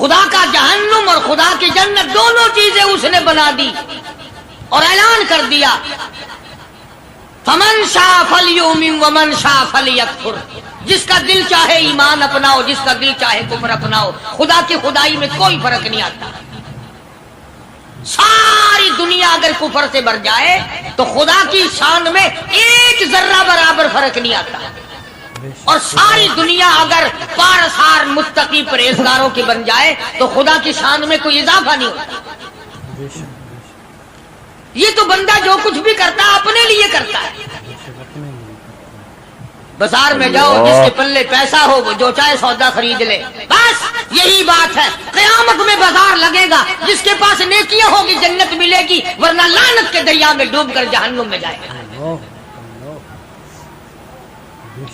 خدا کا جہنم اور خدا کی جنت دونوں چیزیں اس نے بنا دی اور اعلان کر دیا فمن شاء فلیؤمن ومن شاء فلیکفر، جس کا دل چاہے ایمان اپناؤ، جس کا دل چاہے کفر اپناؤ، خدا کی خدائی میں کوئی فرق نہیں آتا۔ ساری دنیا اگر کفر سے بھر جائے تو خدا کی شان میں ایک ذرہ برابر فرق نہیں آتا، اور ساری دنیا اگر پارسار متقی پرہیزگاروں کی بن جائے تو خدا کی شان میں کوئی اضافہ نہیں ہوتا۔ یہ تو بندہ جو کچھ بھی کرتا ہے اپنے لیے کرتا ہے۔ بازار میں جاؤ، جس کے پلے پیسہ ہو وہ جو چاہے سودا خرید لے، بس یہی بات ہے۔ قیامت میں بازار لگے گا، جس کے پاس نیکیاں ہوگی جنت ملے گی، ورنہ لعنت کے دریا میں ڈوب کر جہنم میں جائے گا۔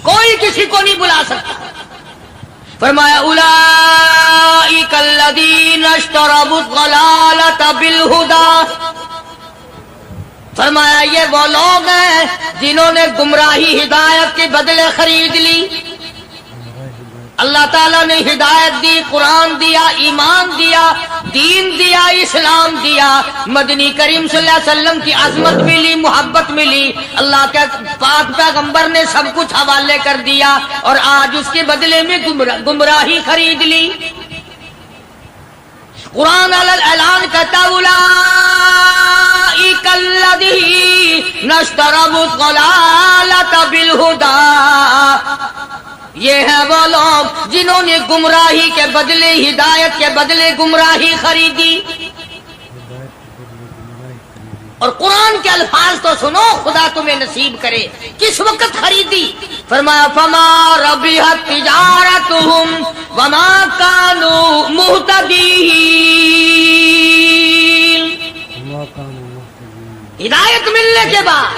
کوئی کسی کو نہیں بلا سکتا۔ فرمایا اولئک الذین اشتروا الضلالۃ بالہدی، فرمایا یہ وہ لوگ ہیں جنہوں نے گمراہی ہدایت کے بدلے خرید لی۔ اللہ تعالیٰ نے ہدایت دی، قرآن دیا، ایمان دیا، دین دیا، اسلام دیا، مدنی کریم صلی اللہ علیہ وسلم کی عظمت ملی، محبت ملی، اللہ کے پاک پیغمبر نے سب کچھ حوالے کر دیا، اور آج اس کے بدلے میں گمراہی خرید لی۔ قرآن اعلان کرتا اولئک الذین اشتروا الضلالۃ بالہدی، یہ ہے وہ لوگ جنہوں نے گمراہی کے بدلے ہدایت کے بدلے گمراہی خریدی۔ اور قرآن کے الفاظ تو سنو، خدا تمہیں نصیب کرے۔ کس وقت خریدی؟ فرمایا فما ربحت تجارتہم وما کانوا مہتدین، ہدایت ملنے کے بعد،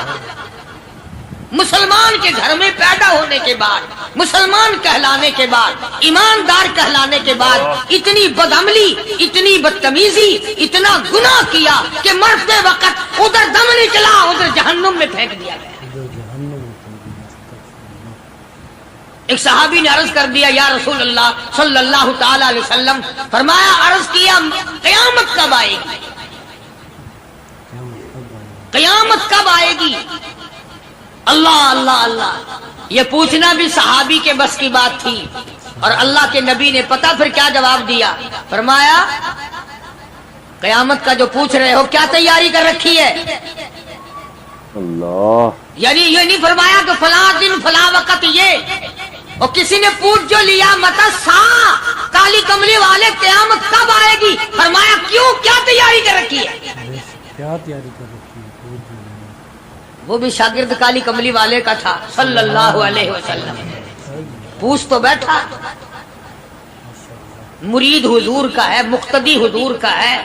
مسلمان کے گھر میں پیدا ہونے کے بعد، مسلمان کہلانے کے بعد، ایماندار کہلانے کے بعد، اتنی بدعملی، اتنی بدتمیزی، اتنا گناہ کیا کہ مرتے وقت ادھر دم نکلا، ادھر جہنم میں پھینک دیا گیا۔ ایک صحابی نے عرض کر دیا یا رسول اللہ صلی اللہ تعالی علیہ وسلم، فرمایا عرض کیا قیامت کب آئے گی؟ قیامت کب آئے گی؟ اللہ اللہ اللہ، یہ پوچھنا بھی صحابی کے بس کی بات تھی، اور اللہ کے نبی نے پتہ پھر کیا جواب دیا؟ فرمایا قیامت کا جو پوچھ رہے ہو کیا تیاری کر رکھی ہے؟ اللہ، یعنی یہ نہیں فرمایا کہ فلاں دن فلاں وقت یہ، اور کسی نے پوچھ جو لیا متا سا کالی کملی والے قیامت کب آئے گی؟ فرمایا کیوں، کیا تیاری کر رکھی ہے؟ کیا تیاری کر رکھی ہے؟ وہ بھی شاگرد کالی کملی والے کا تھا صلی اللہ علیہ وسلم، پوچھ تو بیٹھا، مرید حضور کا ہے، مقتدی حضور کا ہے،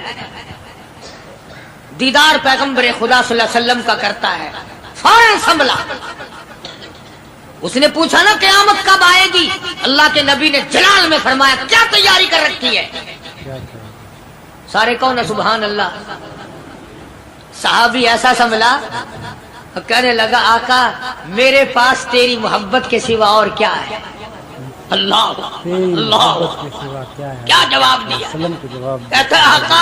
دیدار پیغمبر خدا صلی اللہ علیہ وسلم کا کرتا ہے، فوراً سنبھلا۔ اس نے پوچھا نا قیامت کب آئے گی؟ اللہ کے نبی نے جلال میں فرمایا کیا تیاری کر رکھی ہے؟ سارے کون ہے سبحان اللہ؟ صحابی ایسا سنبھلا، کہنے لگا آقا میرے پاس تیری محبت کے سوا اور کیا ہے؟ اللہ اللہ، کیا جواب دیا؟ کہتا ہے آقا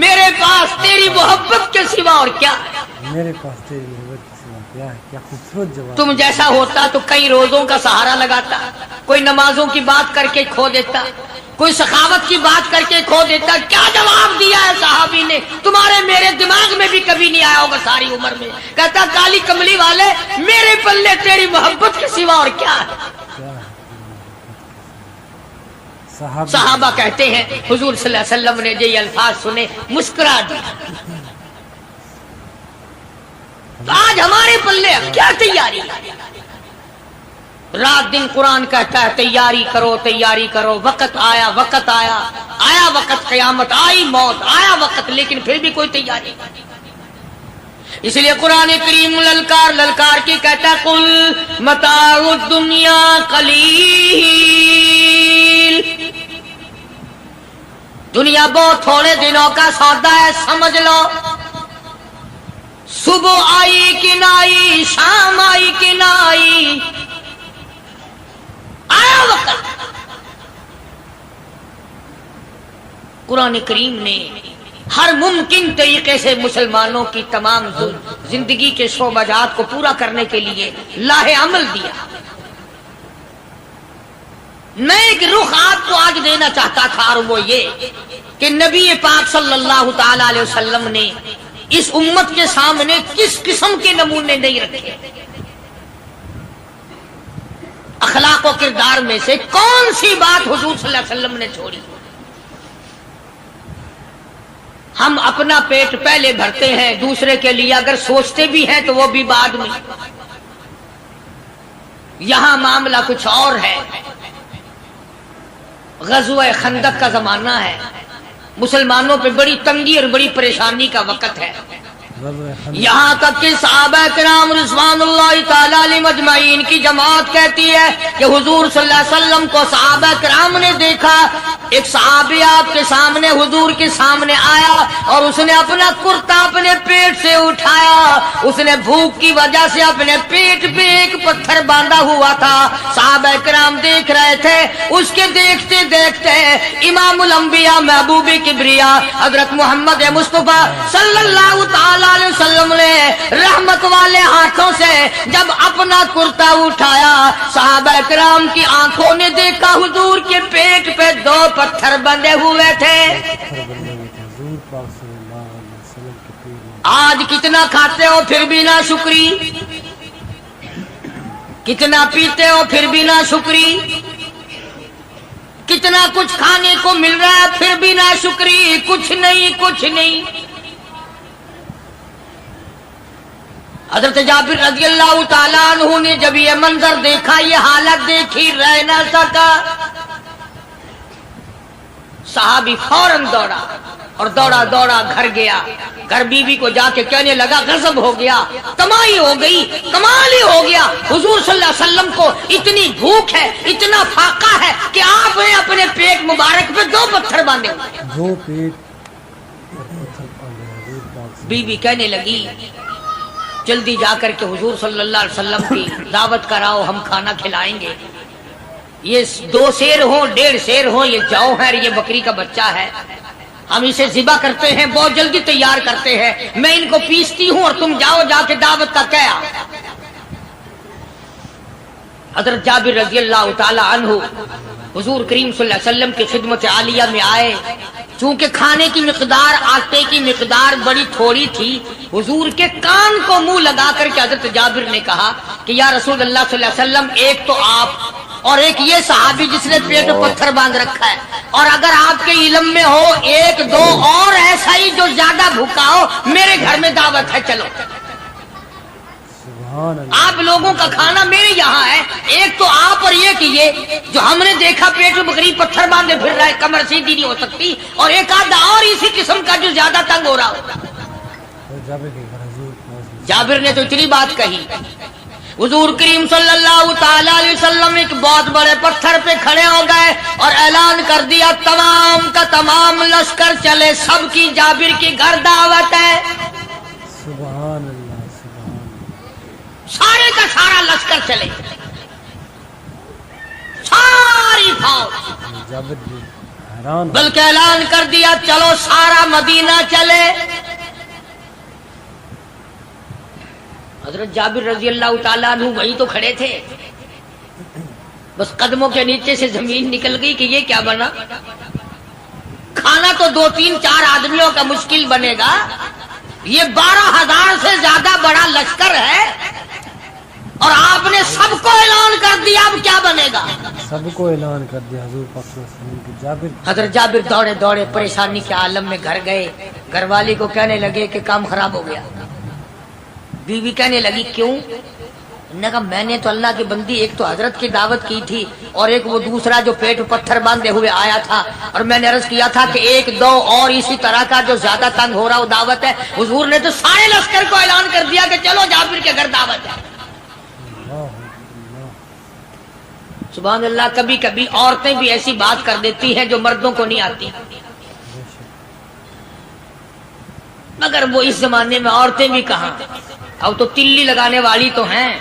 میرے پاس تیری محبت کے سوا اور کیا ہے؟ میرے پاس تیری محبت کے سوا کیا ہے؟ کیا خوبصورت جواب۔ تم جیسا ہوتا تو کئی روزوں کا سہارا لگاتا، کوئی نمازوں کی بات کر کے کھو دیتا، کوئی سخاوت کی بات کر کے کھو دیتا۔ کیا جواب دیا ہے صحابی نے؟ تمہارے میرے دماغ میں بھی کبھی نہیں آیا ہوگا ساری عمر میں۔ کہتا کالی کملی والے میرے پلے تیری محبت کے سوا اور کیا ہے؟ صحابہ کہتے ہیں حضور صلی اللہ علیہ وسلم نے یہ الفاظ سنے مسکرا دیا۔ آج ہمارے پلے کیا تیاری؟ رات دن قرآن کہتا ہے تیاری کرو تیاری کرو، وقت آیا وقت آیا، آیا وقت، قیامت آئی، موت آیا وقت، لیکن پھر بھی کوئی تیاری نہیں۔ اس لیے قرآن کریم للکار للکار کی کہتا ہے قل متاع الدنیا قلیل، دنیا بہت تھوڑے دنوں کا سودا ہے، سمجھ لو۔ صبح آئی کہ نہ آئی، شام آئی کہ نہ آئی، آیا وقت۔ قرآن کریم نے ہر ممکن طریقے سے مسلمانوں کی تمام زندگی کے شعبہ جات کو پورا کرنے کے لیے لاہ عمل دیا. میں ایک رخ آپ کو آج دینا چاہتا تھا اور وہ یہ کہ نبی پاک صلی اللہ تعالی علیہ وسلم نے اس امت کے سامنے کس قسم کے نمونے نہیں رکھے. اخلاق و کردار میں سے کون سی بات حضور صلی اللہ علیہ وسلم نے چھوڑی؟ ہم اپنا پیٹ پہلے بھرتے ہیں، دوسرے کے لیے اگر سوچتے بھی ہیں تو وہ بھی بعد میں. یہاں معاملہ کچھ اور ہے. غزوہ خندق کا زمانہ ہے، مسلمانوں پہ بڑی تنگی اور بڑی پریشانی کا وقت ہے. یہاں تک کہ صحابہ کرام رضوان اللہ تعالی علیہم اجمعین کی جماعت کہتی ہے کہ حضور صلی اللہ علیہ وسلم کو صحابہ کرام نے دیکھا. ایک صحابی آپ کے سامنے حضور کے سامنے آیا اور اس نے اپنا کرتا اپنے پیٹ سے اٹھایا. اس نے بھوک کی وجہ سے اپنے پیٹ پہ ایک پتھر باندھا ہوا تھا. صحابہ کرام دیکھ رہے تھے. اس کے دیکھتے دیکھتے امام الانبیاء محبوب کبریا حضرت محمد مصطفیٰ صلی اللہ تعالی علیہ وسلم نے رحمت والے ہاتھوں سے جب اپنا کرتا اٹھایا، صحابہ کرام کی آنکھوں نے دیکھا حضور کے پیٹ پہ 2 پتھر بندھے ہوئے تھے. آج کتنا کھاتے ہو پھر بھی نہ شکری، کتنا پیتے ہو پھر بھی نہ شکری، کتنا کچھ کھانے کو مل رہا ہے پھر بھی نہ شکری. کچھ نہیں کچھ نہیں. حضرت جابر رضی اللہ تعالیٰ عنہ نے جب یہ منظر دیکھا، یہ حالت دیکھی، رہ نہ سکا. صحابی فوراً دوڑا اور دوڑا دوڑا گھر گیا. گھر بیوی کو جا کے کہنے لگا غضب ہو گیا، کمائی ہو گئی، کمال ہی ہو گیا. حضور صلی اللہ علیہ وسلم کو اتنی بھوک ہے، اتنا فاقہ ہے کہ آپ نے اپنے پیٹ مبارک پہ 2 پتھر باندھے. بیوی کہنے لگی جلدی جا کر کے حضور صلی اللہ علیہ وسلم کی دعوت کراؤ، ہم کھانا کھلائیں گے. یہ 2 شیر ہوں 1.5 شیر ہوں، یہ جو ہے یہ بکری کا بچہ ہے، ہم اسے ذبح کرتے ہیں، بہت جلدی تیار کرتے ہیں، میں ان کو پیستی ہوں اور تم جاؤ جا کے دعوت کا کیا. حضرت جابر رضی اللہ تعالی عنہ حضور کریم صلی اللہ علیہ وسلم کی خدمت عالیہ میں آئے. چونکہ کھانے کی مقدار، آٹے کی مقدار بڑی تھوڑی تھی، حضور کے کان کو منہ لگا کر کے حضرت جابر نے کہا کہ یا رسول اللہ صلی اللہ علیہ وسلم، ایک تو آپ اور ایک یہ صحابی جس نے پیٹ پتھر باندھ رکھا ہے، اور اگر آپ کے علم میں ہو 1-2 اور ایسا ہی جو زیادہ بھوکا ہو، میرے گھر میں دعوت ہے، چلو. آپ لوگوں کا کھانا میرے یہاں ہے. ایک تو آپ اور یہ کہ یہ جو ہم نے دیکھا پیٹ میں بکری پتھر باندھے پھر رہا ہے، کمر سیدھی نہیں ہو سکتی، اور ایک آدھا اور اسی قسم کا جو زیادہ تنگ ہو رہا ہوگا. جابر نے تو اتنی بات کہی. حضور کریم صلی اللہ تعالی علیہ وسلم ایک بہت بڑے پتھر پہ کھڑے ہو گئے اور اعلان کر دیا تمام کا تمام لشکر چلے، سب کی جابر کی گھر دعوت ہے. سبحان اللہ. سارے کا سارا لشکر چلے، ساری فوج، بلکہ اعلان کر دیا چلو سارا مدینہ چلے. حضرت جابر رضی اللہ تعالیٰ عنہ وہیں تو کھڑے تھے، بس قدموں کے نیچے سے زمین نکل گئی کہ یہ کیا بنا. کھانا تو 2-3-4 آدمیوں کا مشکل بنے گا، یہ 12,000 سے زیادہ بڑا لشکر ہے اور آپ نے سب کو اعلان کر دیا، اب کیا بنے گا. سب کو اعلان کر دیا حضور پاک صلی اللہ علیہ وسلم کی. جابر حضرت جابر دوڑے دوڑے پریشانی کے عالم میں گھر گئے. گھر والی کو کہنے لگے کہ کام خراب ہو گیا. بیوی کہنے لگی کیوں؟ نے کہا میں نے تو اللہ کی بندی ایک تو حضرت کی دعوت کی تھی اور ایک وہ دوسرا جو پیٹ پتھر باندھے ہوئے آیا تھا، اور میں نے عرض کیا تھا کہ 1-2 اور اسی طرح کا جو زیادہ تنگ ہو رہا وہ دعوت ہے. حضور نے تو سارے لشکر کو اعلان کر دیا کہ چلو جابر کے گھر دعوت ہے. سبحان اللہ. کبھی کبھی عورتیں بھی ایسی بات کر دیتی ہیں جو مردوں کو نہیں آتی، مگر وہ اس زمانے میں عورتیں بھی کہاں. اب تو تلی لگانے والی تو ہیں،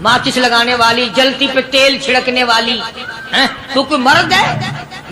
ماچس لگانے والی، جلتی پہ تیل چھڑکنے والی. تو کوئی مرد ہے؟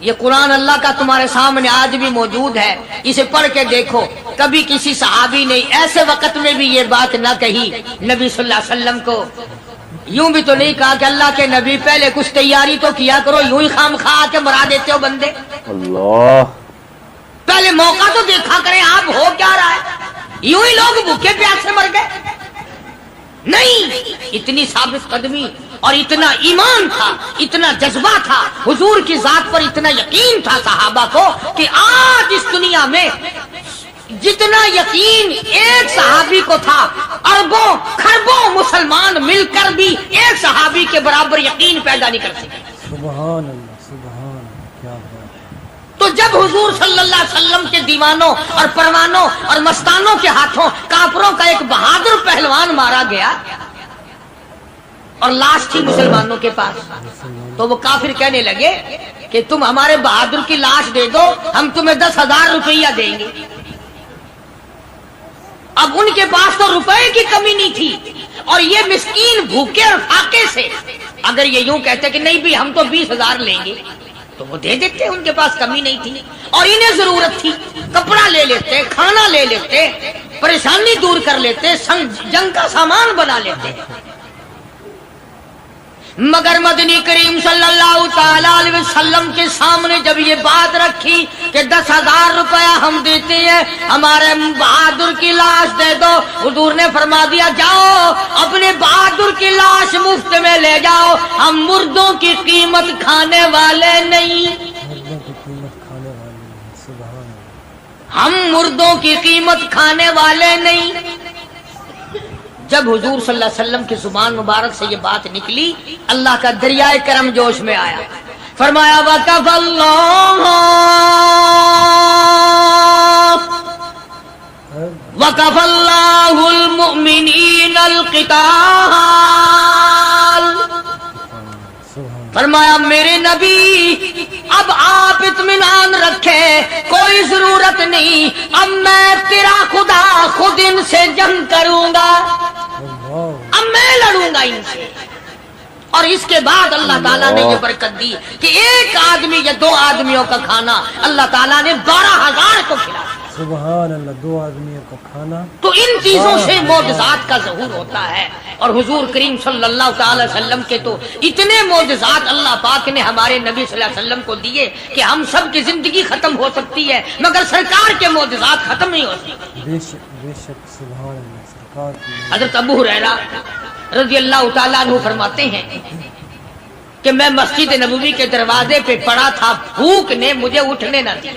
یہ قرآن اللہ کا تمہارے سامنے آج بھی موجود ہے، اسے پڑھ کے دیکھو۔ کبھی کسی صحابی نے ایسے وقت میں بھی یہ بات نہ کہی نبی صلی اللہ علیہ وسلم کو، یوں بھی تو نہیں کہا کہ اللہ کے نبی پہلے کچھ تیاری تو کیا کرو، یوں ہی خام خواہ کے مرا دیتے ہو بندے، اللہ پہلے موقع تو دیکھا کریں آپ ہو کیا رہا ہے، یوں ہی لوگ بھوکے پیاسے مر گئے۔ نہیں، اتنی ثابت قدمی اور اتنا ایمان تھا، اتنا جذبہ تھا، حضور کی ذات پر اتنا یقین تھا صحابہ کو کہ آج اس دنیا میں جتنا یقین ایک صحابی کو تھا، اربوں خربوں مسلمان مل کر بھی ایک صحابی کے برابر یقین پیدا نہیں کر سکے۔ سبحان اللہ، سبحان اللہ، کیا بات ہے۔ تو جب حضور صلی اللہ علیہ وسلم کے دیوانوں اور پروانوں اور مستانوں کے ہاتھوں کافروں کا ایک بہادر پہلوان مارا گیا اور لاش تھی مسلمانوں کے پاس، تو وہ کافر کہنے لگے کہ تم ہمارے بہادر کی لاش دے دو، ہم تمہیں 10,000 روپیہ دیں گے۔ اب ان کے پاس تو روپے کی کمی نہیں تھی، اور یہ مسکین بھوکے اور فاقے سے اگر یہ یوں کہتے کہ نہیں بھی ہم تو 20,000 لیں گے تو وہ دے دیتے، ان کے پاس کمی نہیں تھی، اور انہیں ضرورت تھی، کپڑا لے لیتے، کھانا لے لیتے، پریشانی دور کر لیتے، جنگ کا سامان بنا لیتے۔ مگر مدنی کریم صلی اللہ تعالی علیہ وسلم کے سامنے جب یہ بات رکھی کہ 10,000 روپیہ ہم دیتے ہیں، ہمارے بہادر کی لاش دے دو، حضور نے فرما دیا جاؤ اپنے بہادر کی لاش مفت میں لے جاؤ، ہم مردوں کی قیمت کھانے والے نہیں، مردوں کی قیمت کھانے والے ہیں، سبحان اللہ۔ ہم مردوں کی قیمت کھانے والے نہیں۔ جب حضور صلی اللہ علیہ وسلم کی زبان مبارک سے یہ بات نکلی، اللہ کا دریائے کرم جوش میں آیا، فرمایا وَقَفَ اللَّهُ الْمُؤْمِنِينَ الْقِتَالَ، فرمایا میرے نبی اب آپ اطمینان رکھے، کوئی ضرورت نہیں، اب میں تیرا خدا خود ان سے جنگ کروں گا، اب میں لڑوں گا ان سے۔ اور اس کے بعد اللہ تعالیٰ نے یہ برکت دی کہ ایک آدمی یا 2 آدمیوں کا کھانا اللہ تعالیٰ نے 12,000 کو کھلایا۔ سبحان اللہ، 2 آدمیوں کا کھانا۔ تو ان چیزوں سے معجزات کا ظہور ہوتا ہے، اور حضور کریم صلی اللہ تعالی وسلم کے تو اتنے معجزات اللہ پاک نے ہمارے نبی صلی اللہ علیہ وسلم کو دیے کہ ہم سب کی زندگی ختم ہو سکتی ہے مگر سرکار کے معجزات ختم نہیں ہو سکتے۔ بے شک سبحان اللہ، سرکار کی۔ حضرت ابو ہریرہ رضی اللہ تعالیٰ عنہ فرماتے ہیں کہ میں مسجد نبوی کے دروازے پہ پڑا تھا، بھوک نے مجھے اٹھنے نہ دیا،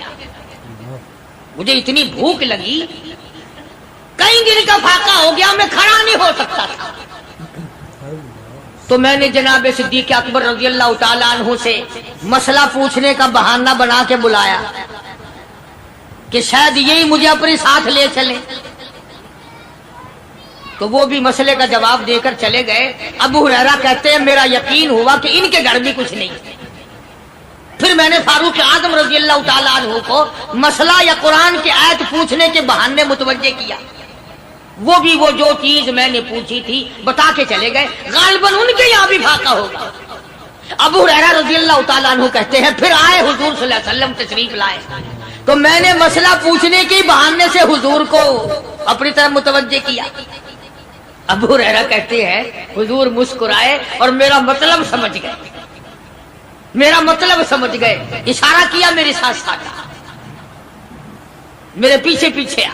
مجھے اتنی بھوک لگی، کئی دن کا فاقہ ہو گیا، میں کھڑا نہیں ہو سکتا تھا۔ تو میں نے جناب صدیق اکبر رضی اللہ تعالیٰ عنہ سے مسئلہ پوچھنے کا بہانہ بنا کے بلایا کہ شاید یہی مجھے اپنے ساتھ لے چلے، تو وہ بھی مسئلے کا جواب دے کر چلے گئے۔ ابو ہریرہ کہتے ہیں میرا یقین ہوا کہ ان کے گھر بھی کچھ نہیں ہے۔ پھر میں نے فاروق اعظم رضی اللہ تعالیٰ عنہ کو مسئلہ یا قرآن کی آیت پوچھنے کے بہانے متوجہ کیا، وہ بھی وہ جو چیز میں نے پوچھی تھی بتا کے چلے گئے، غالباً ان کے یہاں بھی فاقہ ہوگا۔ ابو ہریرہ رضی اللہ تعالیٰ عنہ کہتے ہیں پھر آئے حضور صلی اللہ علیہ وسلم تشریف لائے، تو میں نے مسئلہ پوچھنے کے بہانے سے حضور کو اپنی طرف متوجہ کیا۔ ابو ہریرہ کہتے ہیں حضور مسکرائے اور میرا مطلب سمجھ گئے، میرا مطلب سمجھ گئے، اشارہ کیا میرے ساتھ ساتھ، میرے پیچھے پیچھے آ۔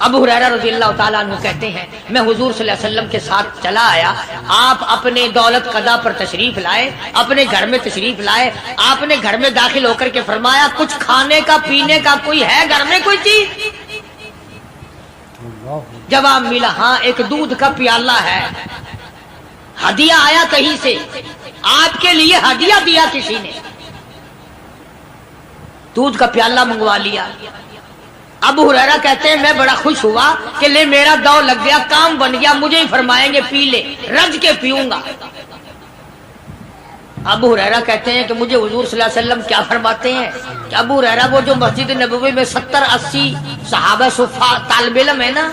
ابو ہریرہ رضی اللہ تعالیٰ عنہ کہتے ہیں میں حضور صلی اللہ علیہ وسلم کے ساتھ چلا آیا، آپ اپنے دولت قضا پر تشریف لائے، اپنے گھر میں تشریف لائے، آپ نے گھر میں داخل ہو کر کے فرمایا کچھ کھانے کا پینے کا کوئی ہے گھر میں کوئی چیز؟ جواب ملا ہاں ایک دودھ کا پیالہ ہے، ہدیہ آیا کہیں سے، آپ کے لیے ہدیہ دیا کسی نے، دودھ کا پیالہ منگوا لیا۔ ابو ہریرہ کہتے ہیں میں بڑا خوش ہوا کہ لے میرا دو لگ گیا، کام بن گیا، مجھے ہی فرمائیں گے پی لے، رج کے پیوں گا۔ ابو ہریرہ کہتے ہیں کہ مجھے حضور صلی اللہ علیہ وسلم کیا فرماتے ہیں کہ ابو ہریرہ وہ جو مسجد نبوی میں 70-80 صحابہ صفا طالب علم ہے نا،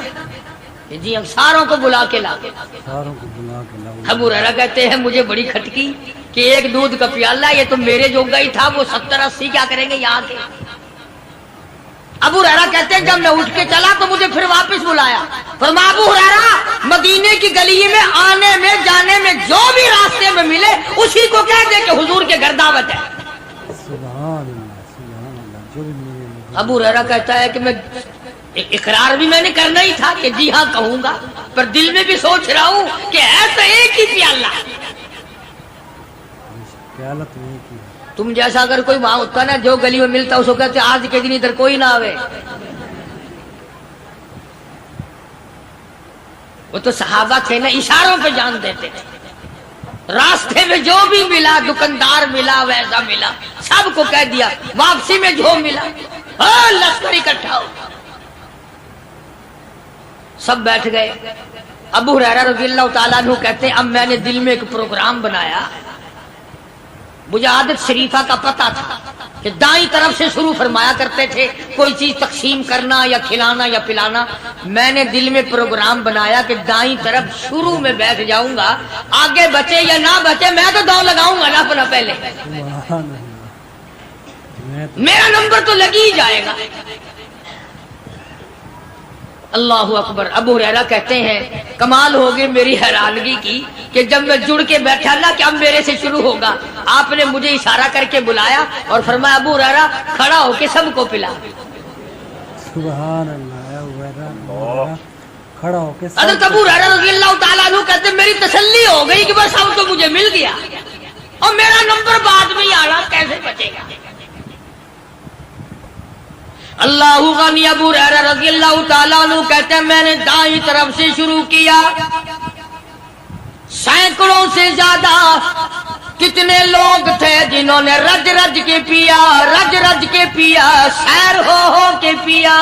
کہ جی ہم ساروں کو بلا کے لا کے ساروں کو بلا کے لاؤ. ابو ہریرہ کہتے ہیں مجھے بڑی کھٹکی کہ ایک دودھ کا پیالہ یہ تو میرے جوگا ہی تھا، وہ 70-80 کیا کریں گے یہاں کے. ابو ہریرہ کہتے ہیں جب میں اٹھ کے چلا تو مجھے پھر واپس بلایا. فرمایا ابو ہریرہ مدینے کی گلی میں آنے میں جانے میں جو بھی راستے میں ملے اسی کو کہہ دے کہ حضور کے گھر دعوت ہے. سبحان اللہ جو بھی میرے ابو ہریرہ کہتا ہے کہ میں اقرار بھی میں نے کرنا ہی تھا کہ جی ہاں کہوں گا، پر دل میں بھی سوچ رہا ہوں کہ ہے تو ایک ہی پیالہ. پیالت نہیں کی. تم جیسا اگر کوئی وہاں ہوتا نا جو گلی میں ملتا اس کو کہتے آج کے دن ادھر کوئی نہ آوے. وہ تو صحابہ تھے نا، اشاروں پہ جان دیتے تھے. راستے میں جو بھی ملا، دکاندار ملا ویسا ملا، سب کو کہہ دیا. واپسی میں جو ملا لشکر اکٹھا ہو. سب بیٹھ گئے. ابو ہریرہ رضی اللہ تعالیٰ عنہ کہتے ہیں اب میں نے دل میں ایک پروگرام بنایا. مجھے عادت شریفہ کا پتہ تھا کہ دائیں طرف سے شروع فرمایا کرتے تھے کوئی چیز تقسیم کرنا یا کھلانا یا پلانا. میں نے دل میں پروگرام بنایا کہ دائیں طرف شروع میں بیٹھ جاؤں گا، آگے بچے یا نہ بچے میں تو دو لگاؤں گا نا اپنا پہلے. سبحان اللہ. میرا نمبر تو لگ ہی جائے گا. اللہ اکبر. ابو ہریرہ کہتے ہیں کمال ہو گئی میری حیرانگی کی کہ جب میں جڑ کے بیٹھا نا کہ اب میرے سے شروع ہوگا، آپ نے مجھے اشارہ کر کے بلایا اور فرمایا ابو ہریرہ کھڑا ہو کے سب کو پلا. سبحان اللہ. کھڑا ہو کے حضرت ابو ہریرہ رضی اللہ تعالیٰ عنہ کہتے میری تسلی ہو گئی کہ بس اب تو مجھے مل گیا اور میرا نمبر بعد میں ہی آ رہا، کیسے بچے گا. اللہ غنی. ابو ہریرہ رضی اللہ تعالیٰ عنہ کہتے ہیں میں نے دائیں طرف سے شروع کیا، سینکڑوں سے زیادہ کتنے لوگ تھے جنہوں نے رج رج کے پیا، رج رج کے پیا، سیر ہو کے پیا.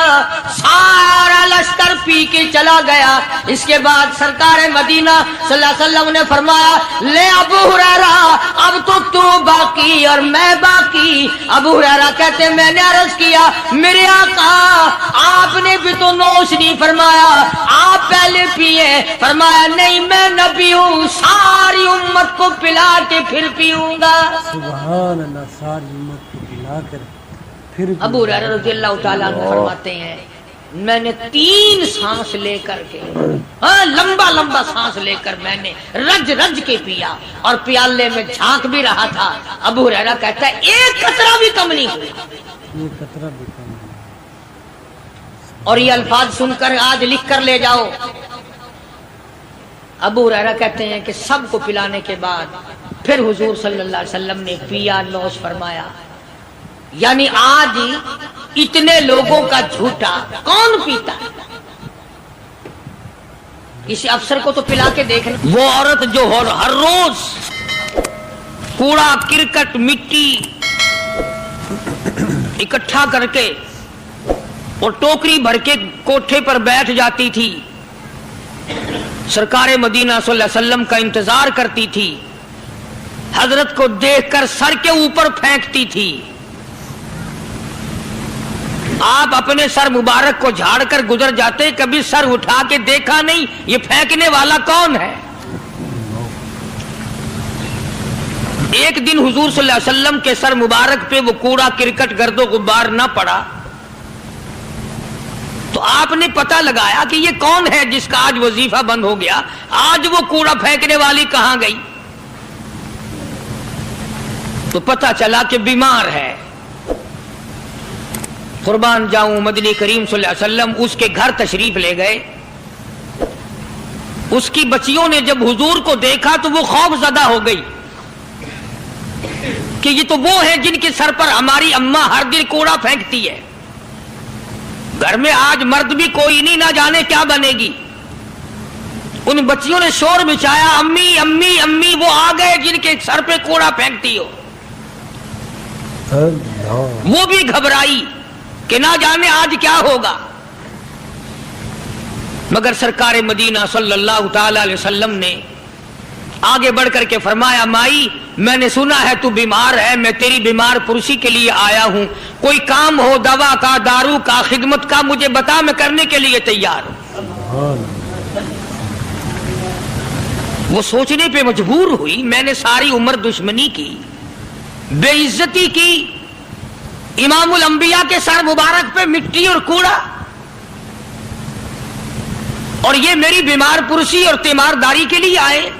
سارا لشکر پی کے چلا گیا. اس کے بعد سرکار مدینہ صلی اللہ علیہ وسلم نے فرمایا لے ابو ہریرہ اب تو باقی اور میں باقی. ابو ہریرہ کہتے میں نے عرض کیا میرے آقا آپ نے بھی تو نوش نہیں فرمایا، آپ پہلے پیے. فرمایا نہیں میں نبی ہوں، ساری امت کو پلا کے پھر پیوں گا. سبحان اللہ. ساری امت کو پلا کر پھر. ابو ہریرہ رضی اللہ تعالیٰ عنہ فرماتے ہیں میں نے 3 سانس لے کر کے لمبا لمبا سانس لے کر میں نے رج رج کے پیا اور پیالے میں جھانک بھی رہا تھا. ابو ہریرہ کہتا ہے ایک قطرہ بھی کم نہیں ہوا. ایک قطرہ بھی کم نہیں. اور یہ الفاظ سن کر آج لکھ کر لے جاؤ. ابو ہریرہ کہتے ہیں کہ سب کو پلانے کے بعد پھر حضور صلی اللہ علیہ وسلم نے پیا، نوش فرمایا. یعنی آج اتنے لوگوں کا جھوٹا کون پیتا ہے؟ کسی افسر کو تو پلا کے دیکھنا. وہ عورت جو ہر روز کوڑا کرکٹ مٹی اکٹھا کر کے اور ٹوکری بھر کے کوٹھے پر بیٹھ جاتی تھی، سرکار مدینہ صلی اللہ علیہ وسلم کا انتظار کرتی تھی، حضرت کو دیکھ کر سر کے اوپر پھینکتی تھی. آپ اپنے سر مبارک کو جھاڑ کر گزر جاتے، کبھی سر اٹھا کے دیکھا نہیں یہ پھینکنے والا کون ہے. ایک دن حضور صلی اللہ علیہ وسلم کے سر مبارک پہ وہ کوڑا کرکٹ گرد و غبار نہ پڑا تو آپ نے پتہ لگایا کہ یہ کون ہے جس کا آج وظیفہ بند ہو گیا، آج وہ کوڑا پھینکنے والی کہاں گئی. تو پتہ چلا کہ بیمار ہے. قربان جاؤں مدنی کریم صلی اللہ علیہ وسلم اس کے گھر تشریف لے گئے. اس کی بچیوں نے جب حضور کو دیکھا تو وہ خوف زدہ ہو گئی کہ یہ تو وہ ہیں جن کے سر پر ہماری اماں ہر دن کوڑا پھینکتی ہے. گھر میں آج مرد بھی کوئی نہیں، نہ جانے کیا بنے گی. ان بچیوں نے شور مچایا امی امی امی وہ آ گئے جن کے سر پہ کوڑا پھینکتی ہو. وہ بھی گھبرائی کہ نہ جانے آج کیا ہوگا. مگر سرکار مدینہ صلی اللہ تعالی علیہ وسلم نے آگے بڑھ کر کے فرمایا مائی میں نے سنا ہے تو بیمار ہے، میں تیری بیمار پرسی کے لیے آیا ہوں، کوئی کام ہو دوا کا دارو کا خدمت کا مجھے بتا، میں کرنے کے لیے تیار ہوں. وہ سوچنے پہ مجبور ہوئی میں نے ساری عمر دشمنی کی، بے عزتی کی، امام الانبیاء کے سر مبارک پہ مٹی اور کوڑا، اور یہ میری بیمار پرسی اور تیمارداری کے لیے آئے۔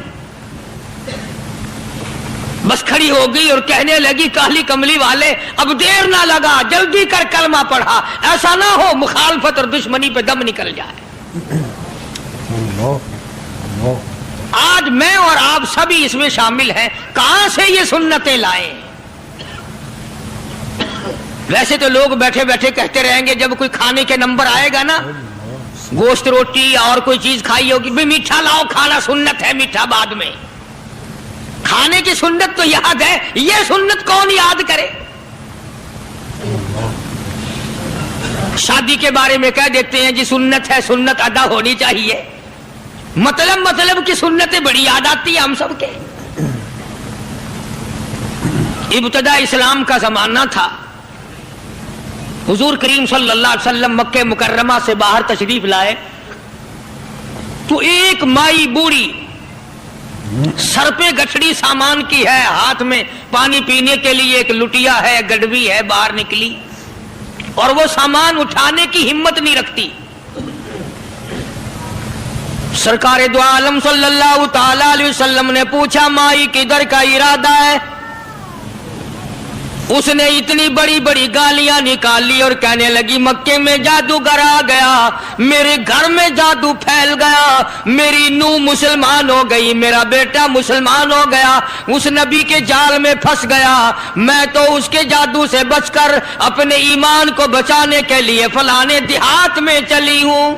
بس کھڑی ہو گئی اور کہنے لگی کالی کملی والے اب دیر نہ لگا، جلدی کر کلمہ پڑھا، ایسا نہ ہو مخالفت اور دشمنی پہ دم نکل جائے۔ آج میں اور آپ سبھی اس میں شامل ہیں، کہاں سے یہ سنتیں لائیں؟ ویسے تو لوگ بیٹھے بیٹھے کہتے رہیں گے جب کوئی کھانے کے نمبر آئے گا نا، گوشت روٹی اور کوئی چیز کھائی ہوگی، بھی میٹھا لاؤ، کھانا سنت ہے، میٹھا بعد میں۔ کھانے کی سنت تو یاد ہے، یہ سنت کون یاد کرے؟ شادی کے بارے میں کہہ دیتے ہیں جی سنت ہے، سنت ادا ہونی چاہیے، مطلب کی سنتیں بڑی یاد آتی ہیں ہم سب کے۔ ابتدا اسلام کا زمانہ تھا، حضور کریم صلی اللہ علیہ وسلم مکہ مکرمہ سے باہر تشریف لائے تو ایک مائی بوڑھی سر پہ گٹھڑی سامان کی ہے، ہاتھ میں پانی پینے کے لیے ایک لٹیا ہے، گڈوی ہے، باہر نکلی اور وہ سامان اٹھانے کی ہمت نہیں رکھتی۔ سرکار دو عالم صلی اللہ تعالی علیہ وسلم نے پوچھا مائی کدھر کا ارادہ ہے؟ اس نے اتنی بڑی بڑی گالیاں نکالی اور کہنے لگی مکے میں جادوگر آ گیا، میرے گھر میں جادو پھیل گیا، میری نوح مسلمان ہو گئی، میرا بیٹا مسلمان ہو گیا، اس نبی کے جال میں پھنس گیا، میں تو اس کے جادو سے بچ کر اپنے ایمان کو بچانے کے لیے فلانے دیہات میں چلی ہوں۔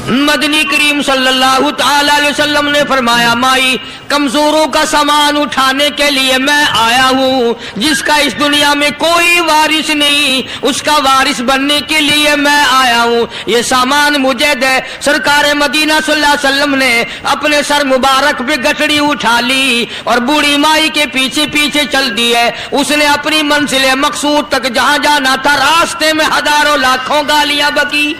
مدنی کریم صلی اللہ تعالی علیہ وسلم نے فرمایا مائی کمزوروں کا سامان اٹھانے کے لیے میں آیا ہوں، جس کا اس دنیا میں کوئی وارث نہیں اس کا وارث بننے کے لیے میں آیا ہوں، یہ سامان مجھے دے۔ سرکار مدینہ صلی اللہ علیہ وسلم نے اپنے سر مبارک پہ گٹڑی اٹھا لی اور بوڑھی مائی کے پیچھے پیچھے چل دی ہے۔ اس نے اپنی منزل مقصود تک جہاں جانا تھا راستے میں ہزاروں لاکھوں گالیاں بکی۔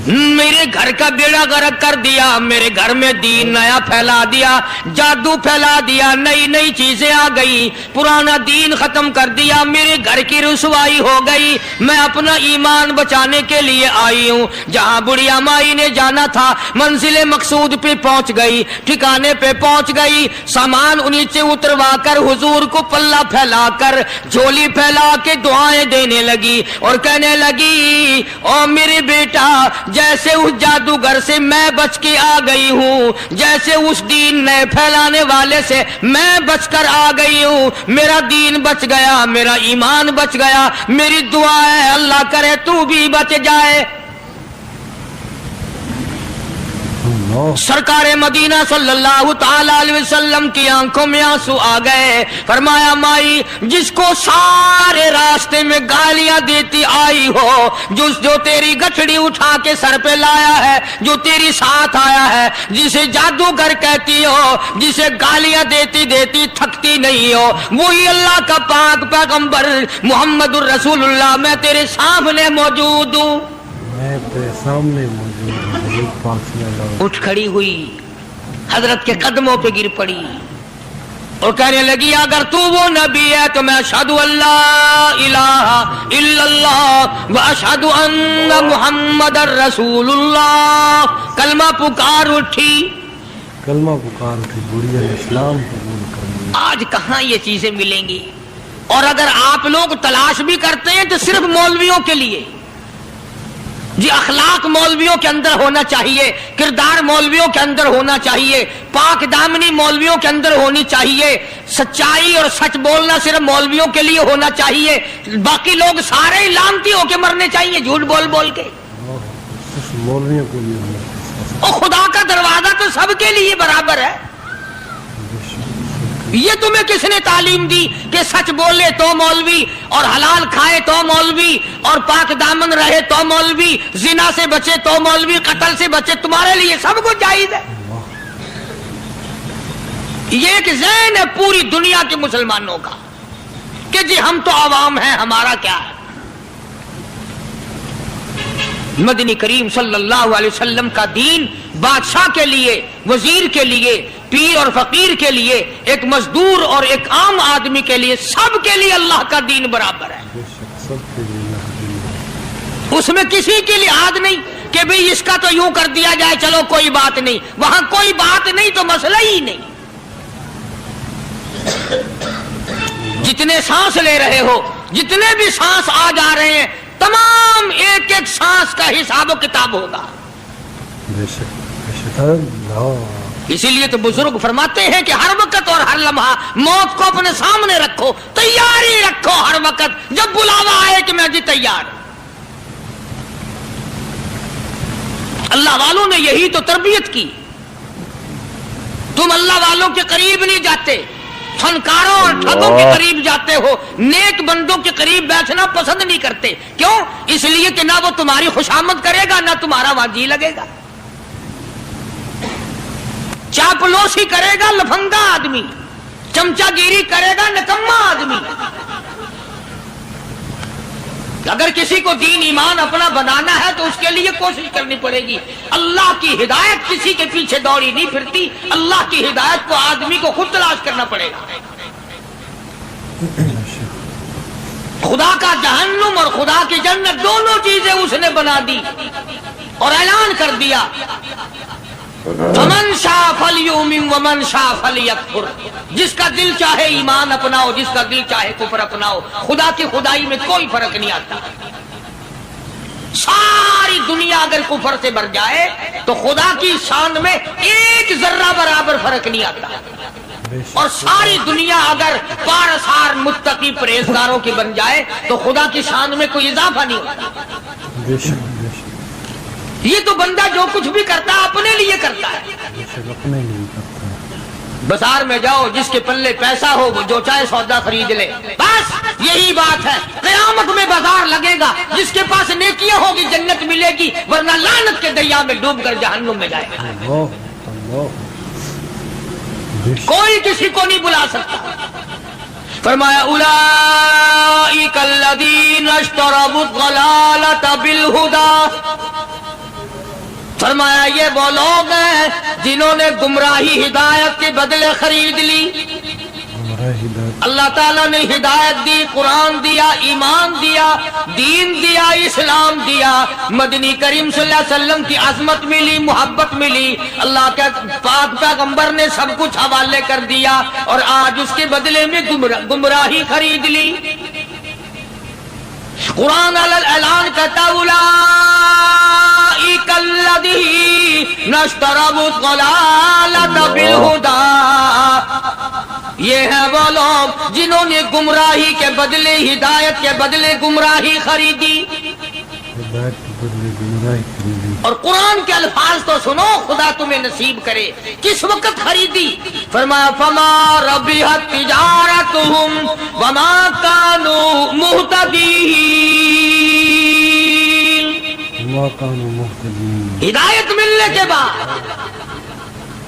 میرے گھر کا بیڑا غرق کر دیا، میرے گھر میں دین نیا پھیلا دیا، جادو پھیلا دیا، نئی نئی چیزیں آ گئی، پرانا دین ختم کر دیا، میرے گھر کی رسوائی ہو گئی، میں اپنا ایمان بچانے کے لیے آئی ہوں۔ جہاں بڑھیا مائی نے جانا تھا منزل مقصود پہ پہنچ گئی، ٹھکانے پہ پہنچ گئی، سامان نیچے اتروا کر حضور کو پلہ پھیلا کر جھولی پھیلا کے دعائیں دینے لگی اور کہنے لگی او میرے بیٹا جیسے اس جادوگر سے میں بچ کے آ گئی ہوں، جیسے اس دین نئے پھیلانے والے سے میں بچ کر آ گئی ہوں، میرا دین بچ گیا، میرا ایمان بچ گیا، میری دعا ہے اللہ کرے تو بھی بچ جائے۔ سرکار مدینہ صلی اللہ تعالی علیہ وسلم کی آنکھوں میں آنسو آ گئے، فرمایا مائی جس کو سارے راستے میں گالیاں دیتی آئی ہو، جو تیری گٹھڑی اٹھا کے سر پہ لایا ہے، جو تیری ساتھ آیا ہے، جسے جادوگر کہتی ہو، جسے گالیاں دیتی دیتی تھکتی نہیں ہو، وہی اللہ کا پاک پیغمبر محمد الرسول اللہ، میں تیرے سامنے موجود ہوں۔ میں تیرے سامنے موجود ہوں۔ اٹھ کھڑی ہوئی، حضرت کے قدموں پہ گر پڑی اور کہنے لگی اگر تو وہ نبی ہے تو میں اشہد اللہ الہ الا اللہ و اشہد ان محمد رسول اللہ۔ کلمہ پکار اٹھی، کلمہ پکار اٹھی، بڑھیا اسلام قبول کر لیا۔ آج کہاں یہ چیزیں ملیں گی؟ اور اگر آپ لوگ تلاش بھی کرتے ہیں تو صرف مولویوں کے لیے، جی اخلاق مولویوں کے اندر ہونا چاہیے، کردار مولویوں کے اندر ہونا چاہیے، پاک دامنی مولویوں کے اندر ہونی چاہیے، سچائی اور سچ بولنا صرف مولویوں کے لیے ہونا چاہیے، باقی لوگ سارے لانتی ہو کے مرنے چاہیے جھوٹ بول بول کے۔ مولویوں کے لیے ہونا چاہیے، اور خدا کا دروازہ تو سب کے لیے برابر ہے۔ یہ تمہیں کس نے تعلیم دی کہ سچ بولے تو مولوی، اور حلال کھائے تو مولوی، اور پاک دامن رہے تو مولوی، زنا سے بچے تو مولوی، قتل سے بچے، تمہارے لیے سب کچھ جائز ہے۔ یہ ایک ذہن ہے پوری دنیا کے مسلمانوں کا کہ جی ہم تو عوام ہیں، ہمارا کیا ہے۔ مدنی کریم صلی اللہ علیہ وسلم کا دین بادشاہ کے لیے، وزیر کے لیے، پیر اور فقیر کے لیے، ایک مزدور اور ایک عام آدمی کے لیے، سب کے لیے اللہ کا دین برابر ہے۔ اس میں کسی کی لحاظ نہیں کہ بھئی اس کا تو یوں کر دیا جائے، چلو کوئی بات نہیں، وہاں کوئی بات نہیں تو مسئلہ ہی نہیں۔ جتنے سانس لے رہے ہو، جتنے بھی سانس آ جا رہے ہیں، تمام ایک ایک سانس کا حساب و کتاب ہوگا۔ اسی لیے تو بزرگ فرماتے ہیں کہ ہر وقت اور ہر لمحہ موت کو اپنے سامنے رکھو، تیاری رکھو ہر وقت، جب بلاوا آئے کہ میں جی تیار۔ اللہ والوں نے یہی تو تربیت کی۔ تم اللہ والوں کے قریب نہیں جاتے، فنکاروں اور ٹھگوں کے قریب جاتے ہو، نیک بندوں کے قریب بیٹھنا پسند نہیں کرتے۔ کیوں؟ اس لیے کہ نہ وہ تمہاری خوشامد کرے گا، نہ تمہارا وہاں جی لگے گا۔ چاپلوسی کرے گا لفنگا آدمی، چمچا گیری کرے گا نکما آدمی۔ اگر کسی کو دین ایمان اپنا بنانا ہے تو اس کے لیے کوشش کرنی پڑے گی۔ اللہ کی ہدایت کسی کے پیچھے دوڑی نہیں پھرتی، اللہ کی ہدایت کو آدمی کو خود تلاش کرنا پڑے گا۔ خدا کا جہنم اور خدا کی جنت دونوں چیزیں اس نے بنا دی اور اعلان کر دیا، فمن شاء فلیؤمن ومن شاء فلیکفر۔ جس کا دل چاہے ایمان اپناؤ، جس کا دل چاہے کفر اپناؤ، خدا کی خدائی میں کوئی فرق نہیں آتا۔ ساری دنیا اگر کفر سے بھر جائے تو خدا کی شان میں ایک ذرہ برابر فرق نہیں آتا، اور ساری دنیا اگر پارسار متقی پرہیزگاروں کی بن جائے تو خدا کی شان میں کوئی اضافہ نہیں ہوتا۔ یہ تو بندہ جو کچھ بھی کرتا ہے اپنے لیے کرتا ہے۔ بازار میں جاؤ، جس کے پلے پیسہ ہو وہ جو چاہے سودا خرید لے، بس یہی بات ہے۔ قیامت میں بازار لگے گا، جس کے پاس نیکیاں ہوگی جنت ملے گی، ورنہ لعنت کے دریا میں ڈوب کر جہنم میں جائے گا۔ کوئی کسی کو نہیں بلا سکتا۔ فرمایا اولئک الذین اشتروا الضلالۃ بالہدی، فرمایا یہ وہ لوگ ہیں جنہوں نے گمراہی ہدایت کے بدلے خرید لی۔ اللہ تعالیٰ نے ہدایت دی، قرآن دیا، ایمان دیا، دین دیا، اسلام دیا، مدنی کریم صلی اللہ علیہ وسلم کی عظمت ملی، محبت ملی، اللہ کے پاک پیغمبر نے سب کچھ حوالے کر دیا، اور آج اس کے بدلے میں گمراہی خرید لی۔ قرآن اعلان کرتا اولئک الذین اشتروا الضلالۃ بالہدی، یہ ہے وہ لوگ جنہوں نے گمراہی کے بدلے ہدایت کے بدلے گمراہی خریدی۔ اور قرآن کے الفاظ تو سنو، خدا تمہیں نصیب کرے۔ کس وقت خریدی؟ فرمایا فما ربحت تجارتہم وما کانوا مہتدین۔ ہدایت ملنے کے بعد،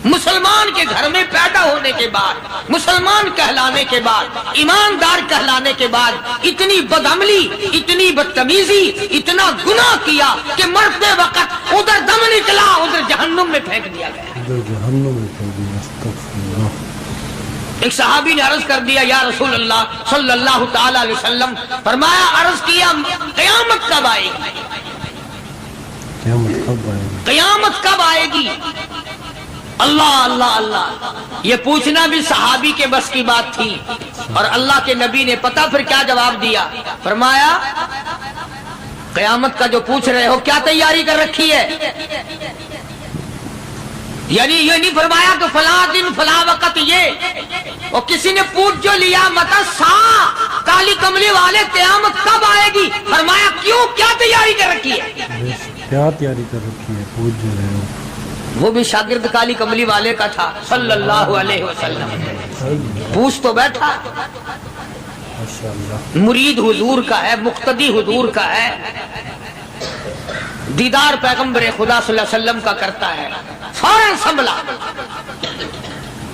مسلمان کے گھر میں پیدا ہونے کے بعد، مسلمان کہلانے کے بعد، ایماندار کہلانے کے بعد، اتنی بدعملی، اتنی بدتمیزی، اتنا گناہ کیا کہ مرتے وقت ادھر دم نکلا، ادھر جہنم میں پھینک دیا گیا۔ ایک صحابی نے عرض کر دیا یا رسول اللہ صلی اللہ تعالی علیہ وسلم، فرمایا عرض کیا قیامت کب آئے گی؟ قیامت کب آئے گی؟ اللہ اللہ اللہ، یہ پوچھنا بھی صحابی کے بس کی بات تھی، اور اللہ کے نبی نے پتہ پھر کیا جواب دیا؟ فرمایا قیامت کا جو پوچھ رہے ہو کیا تیاری کر رکھی ہے؟ یعنی یہ نہیں فرمایا کہ فلاں دن فلاں وقت یہ، اور کسی نے پوچھ جو لیا متا سا کالی کملی والے قیامت کب آئے گی؟ فرمایا کیوں، کیا تیاری کر رکھی ہے؟ کیا تیاری کر رکھی ہے؟ پوچھ جو رہے ہو۔ وہ بھی شاگرد کالی کملی والے کا تھا صلی اللہ علیہ وسلم، پوچھ تو بیٹھا، مرید حضور کا ہے، مقتدی حضور کا ہے، دیدار پیغمبر خدا صلی اللہ علیہ وسلم کا کرتا ہے، فوراً سنبھلا۔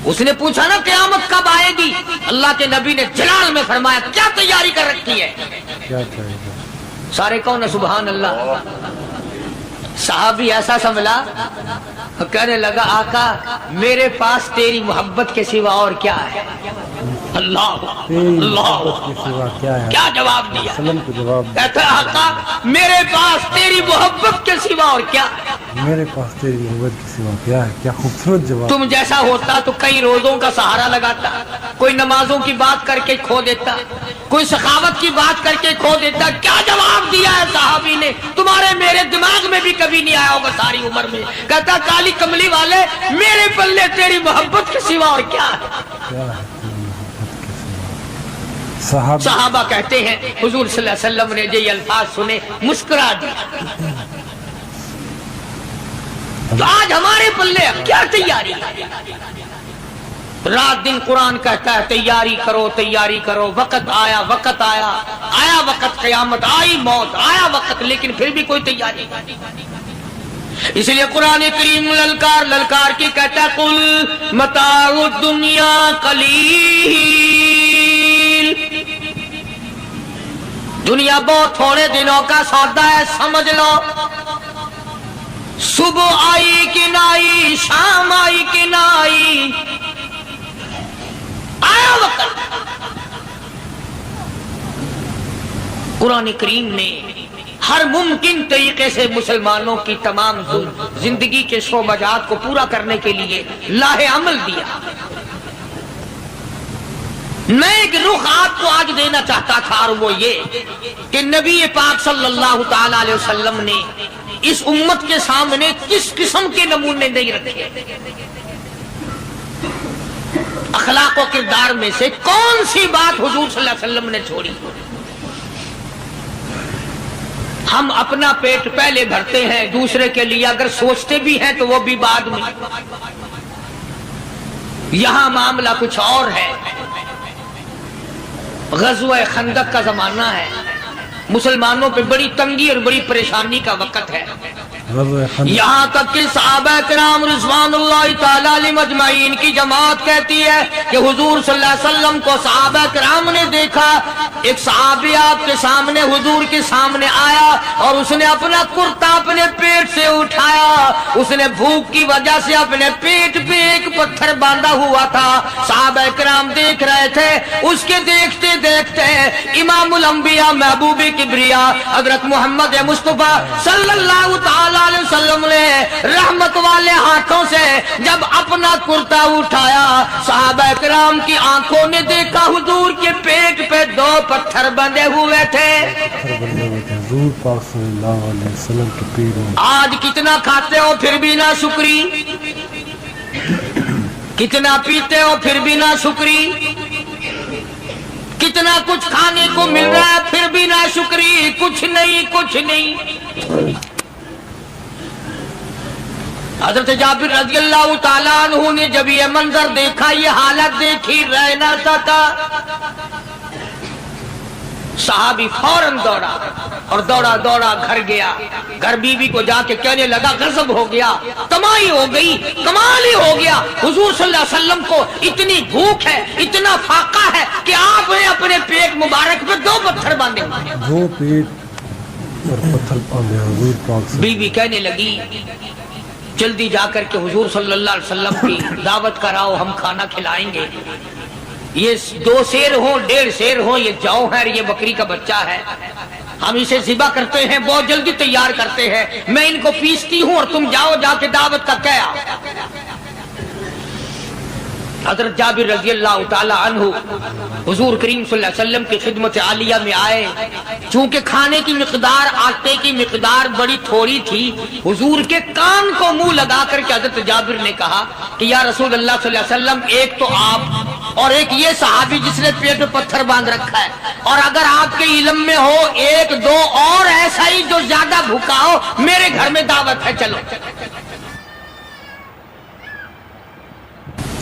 اس نے پوچھا نا قیامت کب آئے گی؟ اللہ کے نبی نے جلال میں فرمایا کیا تیاری کر رکھی ہے؟ کیا چاہیے؟ سارے کون سبحان اللہ۔ صحابی ایسا سنبھلا، کہنے لگا آقا میرے پاس تیری محبت کے سوا اور کیا ہے؟ اللہ اللہ کے سوا کیا ہے؟ کیا جواب دیا؟ وسلم کو جواب دیا، کہتا ہے آقا میرے پاس تیری محبت کے سوا اور کیا ہے؟ میرے پاس تیری محبت کے سوا کیا ہے؟ کیا خوبصورت جواب! تم جیسا ہوتا تو کئی روزوں کا سہارا لگاتا، کوئی نمازوں کی بات کر کے کھو دیتا، کوئی سخاوت کی بات کر کے کھو دیتا۔ کیا جواب دیا ہے صحابی نے؟ تمہارے میرے دماغ میں بھی کبھی نہیں آیا ہوگا ساری عمر میں۔ کہتا کالی کملی والے میرے پلے تیری محبت کے سوا اور کیا ہے؟ کیا ہے تیری محبت کے سوا؟ صحابہ کہتے ہیں حضور صلی اللہ علیہ وسلم نے جو یہ الفاظ سنے مسکرا دیا۔ تو آج ہمارے پلے کیا تیاری ہے؟ رات دن قرآن کہتا ہے تیاری کرو تیاری کرو، وقت آیا وقت آیا، آیا وقت قیامت، آئی موت، آیا وقت، لیکن پھر بھی کوئی تیاری نہیں۔ اس لیے قرآن کریم للکار للکار کی کہتا ہے قل متاع الدنیا قلیل، دنیا بہت تھوڑے دنوں کا سودا ہے، سمجھ لو۔ صبح آئی کہ نہ آئی، شام آئی کہ نہ آئی، آیا وقت۔ قرآن کریم نے ہر ممکن طریقے سے مسلمانوں کی تمام زندگی کے شعبات کو پورا کرنے کے لیے لاہ عمل دیا۔ میں ایک رخ آپ کو آج دینا چاہتا تھا، اور وہ یہ کہ نبی پاک صلی اللہ تعالی علیہ وسلم نے اس امت کے سامنے کس قسم کے نمونے نہیں رکھے۔ اخلاق و کردار میں سے کون سی بات حضور صلی اللہ علیہ وسلم نے چھوڑی؟ ہم اپنا پیٹ پہلے بھرتے ہیں، دوسرے کے لیے اگر سوچتے بھی ہیں تو وہ بھی بعد میں۔ یہاں معاملہ کچھ اور ہے۔ غزوہ خندق کا زمانہ ہے، مسلمانوں پہ بڑی تنگی اور بڑی پریشانی کا وقت ہے۔ یہاں تک کہ صحابہ کرام رضوان اللہ تعالی علیہم اجمعین کی جماعت کہتی ہے کہ حضور صلی اللہ علیہ وسلم کو صحابہ کرام نے دیکھا، ایک صحابی آپ کے سامنے حضور کے سامنے آیا اور اس نے اپنا کرتا اپنے پیٹ سے اٹھایا، اس نے بھوک کی وجہ سے اپنے پیٹ پہ ایک پتھر باندھا ہوا تھا، صحابہ کرام دیکھ رہے تھے۔ اس کے دیکھتے دیکھتے امام الانبیاء محبوب کبریا حضرت محمد مصطفیٰ صلی اللہ تعالی علیہ وسلم نے رحمت والے ہاتھوں سے جب اپنا کرتا اٹھایا، صحابہ کرام کی آنکھوں نے دیکھا حضور کے پیٹ پہ 2 پتھر بندھے ہوئے تھے۔ حضور پاک صلی اللہ علیہ وسلم کے پیروں۔ آج کتنا کھاتے ہو پھر بھی نہ شکری، کتنا پیتے ہو پھر بھی نہ شکری، کتنا کچھ کھانے کو مل رہا ہے پھر بھی نہ شکری، کچھ نہیں کچھ نہیں۔ حضرت جابر رضی اللہ تعالیٰ عنہ نے جب یہ منظر دیکھا، یہ حالت دیکھی رہ نہ سکا، صحابی فوراً دوڑا اور دوڑا دوڑا گھر گیا، گھر بیوی کو جا کے کہنے لگا غضب ہو گیا، تمائی ہو گئی، کمال ہی ہو گیا، حضور صلی اللہ علیہ وسلم کو اتنی بھوک ہے، اتنا فاقہ ہے کہ آپ نے اپنے پیٹ مبارک پہ 2 پتھر باندھے ہوئے۔ 2 پیٹ اور پتھر باندھے حضور پاک سے۔ بیوی کہنے لگی جلدی جا کر کے حضور صلی اللہ علیہ وسلم کی دعوت کراؤ، ہم کھانا کھلائیں گے۔ یہ 2 شیر ہوں 1.5 شیر ہوں، یہ جو ہے یہ بکری کا بچہ ہے، ہم اسے ذبح کرتے ہیں، بہت جلدی تیار کرتے ہیں، میں ان کو پیستی ہوں اور تم جاؤ جا کے دعوت کا کیا۔ حضرت جابر رضی اللہ تعالی عنہ حضور کریم صلی اللہ علیہ وسلم کی خدمت عالیہ میں آئے، چونکہ کھانے کی مقدار، آٹے کی مقدار بڑی تھوڑی تھی، حضور کے کان کو منہ لگا کر کے حضرت جابر نے کہا کہ یا رسول اللہ صلی اللہ علیہ وسلم، ایک تو آپ اور ایک یہ صحابی جس نے پیٹ میں پتھر باندھ رکھا ہے، اور اگر آپ کے علم میں ہو 1-2 اور ایسا ہی جو زیادہ بھوکا ہو، میرے گھر میں دعوت ہے، چلو۔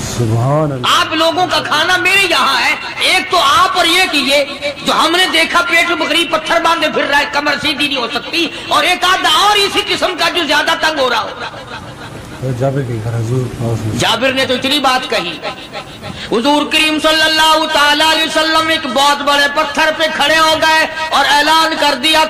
سبحان اللہ۔ آپ لوگوں کا کھانا میرے یہاں ہے، ایک تو آپ اور ایک یہ جو ہم نے دیکھا پیٹ میں بکری پتھر باندھے پھر رہا ہے، کمر سیدھی نہیں ہو سکتی، اور ایک آدھا اور اسی قسم کا جو زیادہ تنگ ہو رہا ہوگا۔ جابر کے گھر حضور، جابر نے تو اتنی بات کہی، حضور کریم صلی اللہ تعالی علیہ وسلم ایک بہت بڑے پتھر پہ کھڑے ہو گئے اور اعلان کر دیا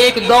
1, 2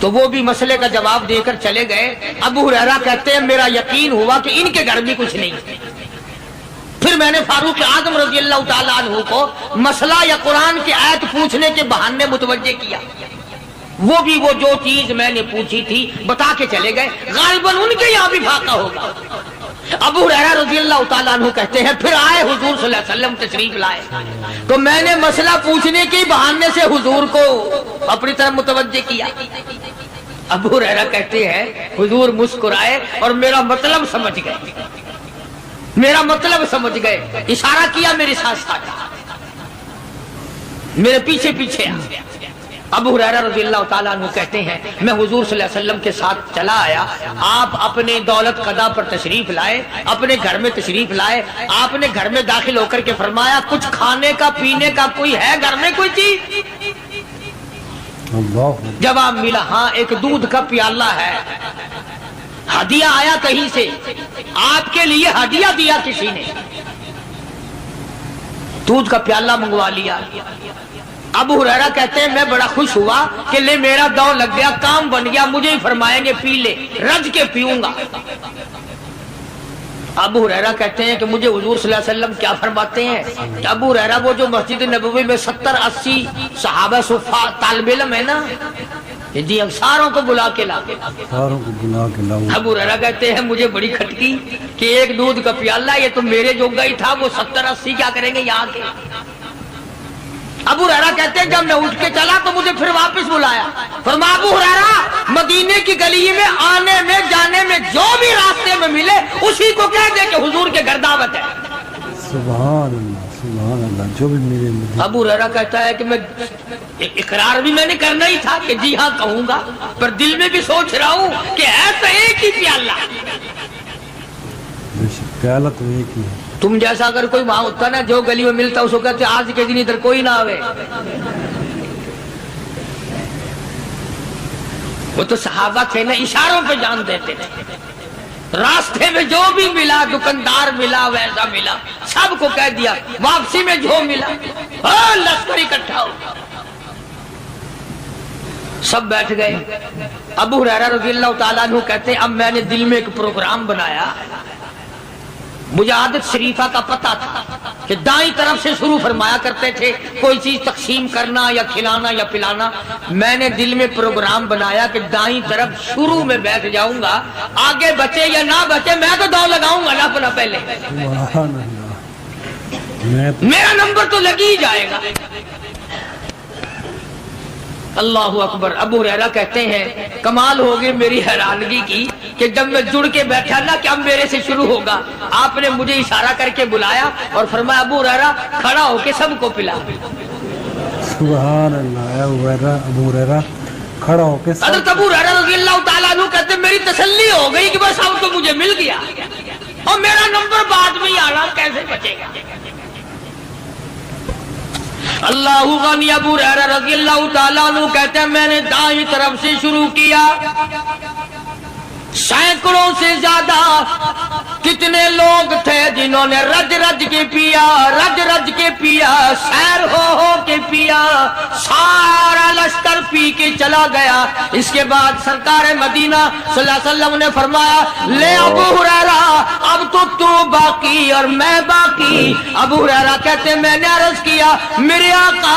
تو وہ بھی مسئلے کا جواب دے کر چلے گئے۔ ابو ہریرہ کہتے ہیں میرا یقین ہوا کہ ان کے گھر بھی کچھ نہیں ہے۔ پھر میں نے فاروق اعظم رضی اللہ تعالیٰ عنہ کو مسئلہ یا قرآن کی آیت پوچھنے کے بہانے متوجہ کیا، وہ بھی وہ جو چیز میں نے پوچھی تھی بتا کے چلے گئے۔ غالباً ان کے یہاں بھی فاقہ ہوگا۔ ابو ہریرہ رضی اللہ تعالیٰ عنہ کہتے ہیں پھر آئے حضور صلی اللہ علیہ وسلم تشریف لائے، تو میں نے مسئلہ پوچھنے کے بہانے سے حضور کو اپنی طرف متوجہ کیا۔ ابو ہریرہ کہتے ہیں حضور مسکرائے اور میرا مطلب سمجھ گئے، میرا مطلب سمجھ گئے، اشارہ کیا میرے ساتھ ساتھ، میرے پیچھے پیچھے آ۔ ابو ہریرہ رضی اللہ تعالیٰ عنہ کہتے ہیں میں حضور صلی اللہ علیہ وسلم کے ساتھ چلا آیا، آپ اپنے دولت قضا پر تشریف لائے، اپنے گھر میں تشریف لائے، آپ نے گھر میں داخل ہو کر کے فرمایا کچھ کھانے کا پینے کا کوئی ہے گھر میں کوئی چیز؟ جواب ملا ہاں ایک دودھ کا پیالہ ہے، ہدیہ آیا کہیں سے، آپ کے لیے ہدیہ دیا کسی نے، دودھ کا پیالہ منگوا لیا۔ ابو ہریرہ کہتے ہیں میں بڑا خوش ہوا کہ لے میرا دور لگ گیا، کام بن گیا، مجھے ہی فرمائیں گے پی لے، رج کے پیوں گا۔ ابو ہریرہ کہتے ہیں کہ مجھے حضور صلی اللہ علیہ وسلم کیا فرماتے ہیں کہ ابو ہریرہ وہ جو مسجد نبوی میں 70-80 صحابہ صفا طالب علم ہے نا، جی ساروں کو بلا کے لا، ابو ہریرہ کہتے ہیں مجھے بڑی کھٹکی کہ ایک دودھ کا پیالہ، یہ تو میرے جوگا ہی تھا، وہ 70-80 کیا کریں گے یہاں کے۔ ابو ہریرہ کہتے ہیں جب میں اٹھ کے چلا تو مجھے پھر واپس بلایا، فرمایا ابو ہریرہ مدینے کی گلی میں آنے میں جانے میں جو بھی راستے میں ملے اسی کو کہہ دے کہ حضور کے گھر دعوت ہے۔ سبحان اللہ سبحان اللہ، جو بھی میرے ابو ہریرہ کہتا ہے کہ میں اقرار بھی میں نے کرنا ہی تھا کہ جی ہاں کہوں گا، پر دل میں بھی سوچ رہا ہوں کہ ہے تو ایک ہی پیالہ، پیالہ تو ایک ہی ہے۔ تم جیسا اگر کوئی وہاں ہوتا نا جو گلی میں ملتا اس کو کہتے آج کے دن ادھر کوئی نہ آوے۔ وہ تو صحابہ تھے نا، اشاروں پہ جان دیتے تھے، راستے میں جو بھی ملا، دکاندار ملا ویسا ملا، سب کو کہہ دیا، واپسی میں جو ملا لشکر اکٹھا ہو، سب بیٹھ گئے۔ ابو ہریرہ رضی اللہ تعالیٰ عنہ کہتے ہیں اب میں نے دل میں ایک پروگرام بنایا، مجھے عادت شریفہ کا پتہ تھا کہ دائیں طرف سے شروع فرمایا کرتے تھے کوئی چیز تقسیم کرنا یا کھلانا یا پلانا، میں نے دل میں پروگرام بنایا کہ دائیں طرف شروع میں بیٹھ جاؤں گا، آگے بچے یا نہ بچے میں تو دو لگاؤں گا نا اپنا پہلے، میرا نمبر تو لگ ہی جائے گا۔ اللہ اکبر۔ ابو ہریرہ کہتے ہیں کمال ہو گئی میری حیرانگی کی کہ جب میں جڑ کے بیٹھا نا کہ اب میرے سے شروع ہوگا، آپ نے مجھے اشارہ کر کے بلایا اور فرمایا ابو ہریرہ کھڑا ہو کے سب کو پلا۔ سبحان اللہ، ابو ہریرہ کھڑا ہو کے حضرت ابو ہریرہ رضی اللہ تعالیٰ عنہ کہتے میری تسلی ہو گئی کہ بس اب تو مجھے مل گیا اور میرا نمبر بعد میں ہی آنا کیسے بچے گا۔ اللہ غنی۔ ابو ہریرہ رضی اللہ تعالیٰ عنہ کہتے ہیں میں نے دائیں طرف سے شروع کیا، سینکڑوں سے زیادہ کتنے لوگ تھے جنہوں نے رج رج کے پیا، رج رج کے پیا، سیر ہو کے پیا، سارا لشکر پی کے چلا گیا۔ اس کے بعد سرکار مدینہ صلی اللہ علیہ وسلم نے فرمایا لے ابو ہریرہ اب تو باقی اور میں باقی۔ ابو ہریرہ کہتے میں نے عرض کیا میرے آقا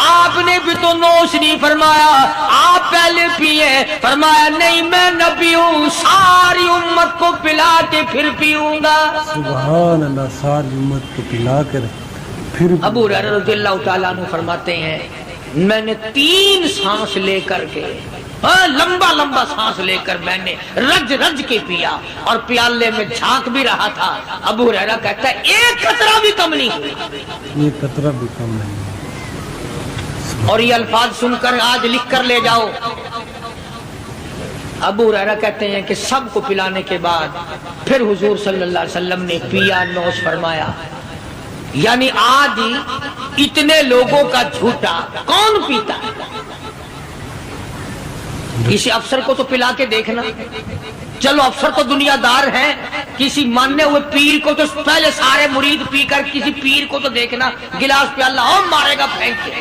آپ نے بھی تو نوش نہیں فرمایا، آپ پہلے پیے۔ فرمایا نہیں میں نبی ہوں، ساری امت کو پلا کے پھر پیوں گا۔ سبحان اللہ، ساری امت کو پلا کر پھر۔ ابو ہریرہ رضی اللہ تعالیٰ عنہ فرماتے ہیں میں نے 3 سانس لے کر کے لمبا لمبا سانس لے کر میں نے رج رج کے پیا اور پیالے میں جھانک بھی رہا تھا۔ ابو ہریرہ کہتا ہے ایک قطرہ بھی کم نہیں ہوئی، ایک قطرہ بھی کم نہیں۔ اور یہ الفاظ سن کر آج لکھ کر لے جاؤ۔ ابو ہریرہ کہتے ہیں کہ سب کو پلانے کے بعد پھر حضور صلی اللہ علیہ وسلم نے پیا، نوش فرمایا۔ یعنی آج اتنے لوگوں کا جھوٹا کون پیتا ہے؟ کسی افسر کو تو پلا کے دیکھنا، چلو افسر تو دنیا دار ہیں، کسی ماننے ہوئے پیر کو تو پہلے سارے مرید پی کر کسی پیر کو تو دیکھنا گلاس پہ اللہ مارے گا پھینک کے،